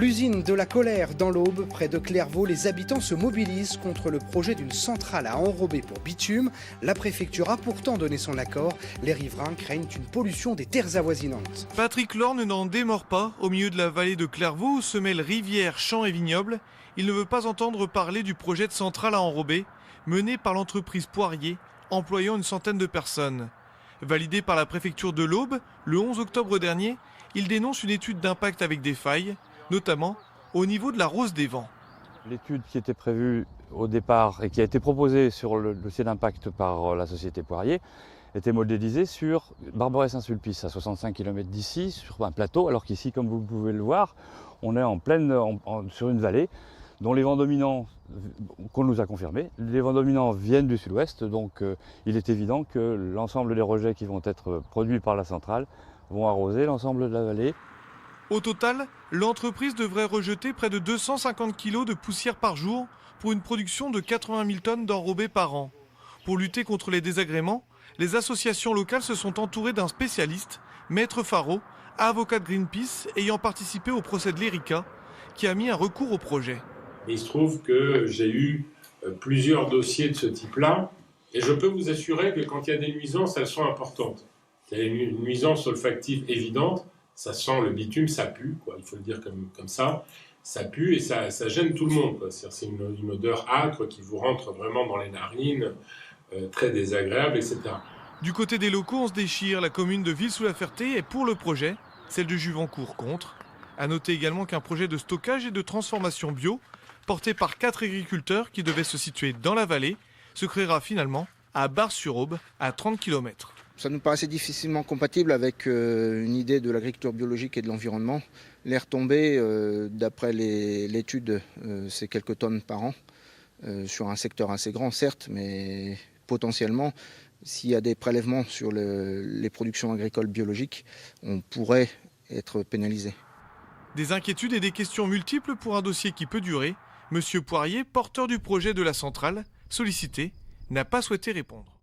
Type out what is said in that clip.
L'usine de la colère dans l'Aube, près de Clairvaux, les habitants se mobilisent contre le projet d'une centrale à enrober pour bitume. La préfecture a pourtant donné son accord. Les riverains craignent une pollution des terres avoisinantes. Patrick Lorne n'en démord pas. Au milieu de la vallée de Clairvaux, où se mêlent rivières, champs et vignobles, il ne veut pas entendre parler du projet de centrale à enrober, mené par l'entreprise Poirier, employant une centaine de personnes. Validé par la préfecture de l'Aube, le 11 octobre dernier, il dénonce une étude d'impact avec des failles, notamment au niveau de la Rose des Vents. L'étude qui était prévue au départ et qui a été proposée sur le dossier d'impact par la société Poirier était modélisée sur Barberey-Saint-Sulpice, à 65 km d'ici, sur un plateau, alors qu'ici, comme vous pouvez le voir, on est sur une vallée dont les vents dominants, qu'on nous a confirmé, les vents dominants viennent du sud-ouest, donc il est évident que l'ensemble des rejets qui vont être produits par la centrale vont arroser l'ensemble de la vallée. Au total, l'entreprise devrait rejeter près de 250 kg de poussière par jour pour une production de 80 000 tonnes d'enrobés par an. Pour lutter contre les désagréments, les associations locales se sont entourées d'un spécialiste, Maître Faro, avocat de Greenpeace ayant participé au procès de l'Erika, qui a mis un recours au projet. Il se trouve que j'ai eu plusieurs dossiers de ce type-là, et je peux vous assurer que quand il y a des nuisances, elles sont importantes. Il y a une nuisance olfactive évidente, ça sent le bitume, ça pue, quoi. Il faut le dire comme ça. Ça pue et ça gêne tout le monde, quoi. C'est une odeur âcre qui vous rentre vraiment dans les narines, très désagréable, etc. Du côté des locaux, on se déchire. La commune de Ville-sous-la-Ferté est pour le projet, celle de Juvancourt contre. A noter également qu'un projet de stockage et de transformation bio, porté par 4 agriculteurs qui devaient se situer dans la vallée, se créera finalement à Bar-sur-Aube, à 30 km. Ça nous paraissait difficilement compatible avec une idée de l'agriculture biologique et de l'environnement. Les retombées, d'après l'étude, c'est quelques tonnes par an, sur un secteur assez grand certes, mais potentiellement, s'il y a des prélèvements sur les productions agricoles biologiques, on pourrait être pénalisé. Des inquiétudes et des questions multiples pour un dossier qui peut durer. Monsieur Poirier, porteur du projet de la centrale, sollicité, n'a pas souhaité répondre.